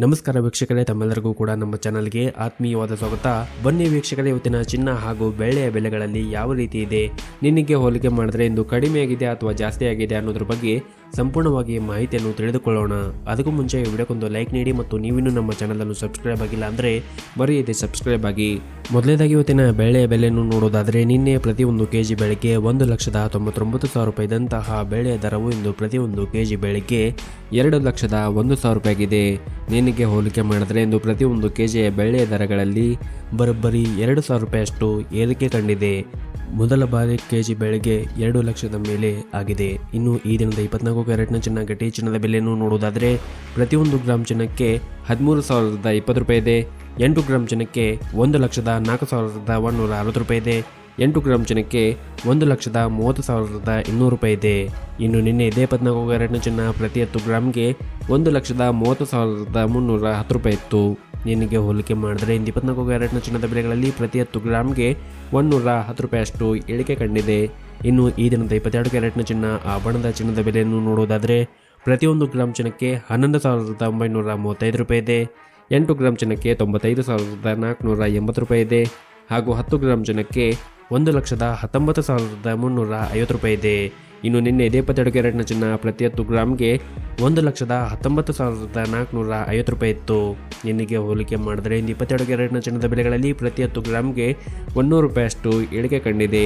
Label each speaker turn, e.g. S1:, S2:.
S1: ನಮಸ್ಕಾರ ವೀಕ್ಷಕರೇ, ತಮ್ಮೆಲ್ಲರಿಗೂ ಕೂಡ ನಮ್ಮ ಚಾನಲ್ಗೆ ಆತ್ಮೀಯವಾದ ಸ್ವಾಗತ. ಬನ್ನಿ ವೀಕ್ಷಕರೇ, ಇವತ್ತಿನ ಚಿನ್ನ ಹಾಗೂ ಬೆಳ್ಳಿಯ ಬೆಲೆಗಳಲ್ಲಿ ಯಾವ ರೀತಿ ಇದೆ, ನಿನ್ನೆಗೆ ಹೋಲಿಕೆ ಮಾಡಿದ್ರೆ ಇಂದು ಕಡಿಮೆ ಆಗಿದೆ ಅಥವಾ ಜಾಸ್ತಿ ಆಗಿದೆ ಅನ್ನೋದ್ರ ಬಗ್ಗೆ ಸಂಪೂರ್ಣವಾಗಿ ಮಾಹಿತಿಯನ್ನು ತಿಳಿದುಕೊಳ್ಳೋಣ. ಅದಕ್ಕೂ ಮುಂಚೆ ವಿಡಿಯೋಕ್ಕೊಂದು ಲೈಕ್ ನೀಡಿ ಮತ್ತು ನೀವಿನ್ನೂ ನಮ್ಮ ಚಾನಲನ್ನು ಸಬ್ಸ್ಕ್ರೈಬ್ ಆಗಿಲ್ಲ ಅಂದರೆ ಮರೆಯದೆ ಸಬ್ಸ್ಕ್ರೈಬ್ ಆಗಿ. ಮೊದಲನೇದಾಗಿ ಇವತ್ತಿನ ಬೆಳ್ಳಿಯ ಬೆಲೆಯನ್ನು ನೋಡೋದಾದರೆ, ನಿನ್ನೆ ಪ್ರತಿ ಒಂದು ಕೆಜಿ ಬೆಳೆಗೆ 1,99,000 ರೂಪಾಯಿ ಇದ್ದಂತಹ ಬೆಳ್ಳಿಯ ದರವು ಇಂದು ಪ್ರತಿ ಒಂದು ಕೆಜಿ ಬೆಳೆಗೆ 2,01,000 ರೂಪಾಯಿ ಆಗಿದೆ. ನಿನ್ನೆಗೆ ಹೋಲಿಕೆ ಮಾಡಿದ್ರೆ ಇಂದು ಪ್ರತಿ ಒಂದು ಕೆಜಿಯ ಬೆಳ್ಳಿಯ ದರಗಳಲ್ಲಿ ಬರೋಬ್ಬರಿ 2,000 ರೂಪಾಯಿಯಷ್ಟು ಏರಿಕೆ ಕಂಡಿದೆ. ಮೊದಲ ಬಾರಿ ಕೆಜಿ ಬೆಳೆಗೆ 2 ಲಕ್ಷದ ಮೇಲೆ ಆಗಿದೆ. ಇನ್ನು ಈ ದಿನದ 24 ಕ್ಯಾರೆಟ್ನ ಚಿನ್ನ ಗಟ್ಟಿ ಚಿನ್ನದ ಬೆಲೆಯನ್ನು ನೋಡುವುದಾದರೆ, ಪ್ರತಿಯೊಂದು ಗ್ರಾಮ್ ಚಿನ್ನಕ್ಕೆ 13,020 ರೂಪಾಯಿ ಇದೆ. 8 ಗ್ರಾಮ್ ಚಿನ್ನಕ್ಕೆ 1,04,160 ರೂಪಾಯಿ ಇದೆ. 8 ಗ್ರಾಮ್ ಚಿನ್ನಕ್ಕೆ 1,30,200 ರೂಪಾಯಿ ಇದೆ. ಇನ್ನು ನಿನ್ನೆ ಇದೇ 14 ಕ್ಯಾರೆಟ್ನ ಚಿನ್ನ ಪ್ರತಿ 10 ಗ್ರಾಮ್ಗೆ 1,30,310 ರೂಪಾಯಿ ಇತ್ತು. ನಿನ್ನೆಗೆ ಹೋಲಿಕೆ ಮಾಡಿದ್ರೆ ಇಂದು 24 ಕ್ಯಾರೆಟ್ನ ಚಿನ್ನದ ಬೆಲೆಗಳಲ್ಲಿ ಪ್ರತಿ 10 ಗ್ರಾಮ್ಗೆ 110 ರೂಪಾಯಿಯಷ್ಟು ಇಳಿಕೆ ಕಂಡಿದೆ. ಇನ್ನು ಈ ದಿನದ 22 ಕ್ಯಾರೆಟ್ನ ಚಿನ್ನ ಆಭರಣದ ಚಿನ್ನದ ಬೆಲೆಯನ್ನು ನೋಡುವುದಾದರೆ, ಪ್ರತಿಯೊಂದು ಗ್ರಾಮ್ ಚಿನ್ನಕ್ಕೆ 11,935 ರೂಪಾಯಿ ಇದೆ. 8 ಗ್ರಾಮ್ ಚಿನ್ನಕ್ಕೆ 95,480 ರೂಪಾಯಿ ಇದೆ. ಹಾಗೂ 10 ಗ್ರಾಮ್ ಚಿನ್ನಕ್ಕೆ 1,19,350 ರೂಪಾಯಿ ಇದೆ. ಇನ್ನು ನಿನ್ನೆ ಇದೇ 22 ಕ್ಯಾರೆಟ್ನ ಚಿನ್ನ ಪ್ರತಿ 10 ಗ್ರಾಮ್ಗೆ 1,19,450 ರೂಪಾಯಿ ಇತ್ತು. ನಿನ್ನೆಗೆ ಹೋಲಿಕೆ ಮಾಡಿದ್ರೆ ಇಂದು 22 ಕ್ಯಾರೆಟ್ನ ಚಿನ್ನದ ಬೆಲೆಗಳಲ್ಲಿ ಪ್ರತಿ 10 ಗ್ರಾಮ್ಗೆ 100 ರೂಪಾಯಿಯಷ್ಟು ಇಳಿಕೆ ಕಂಡಿದೆ.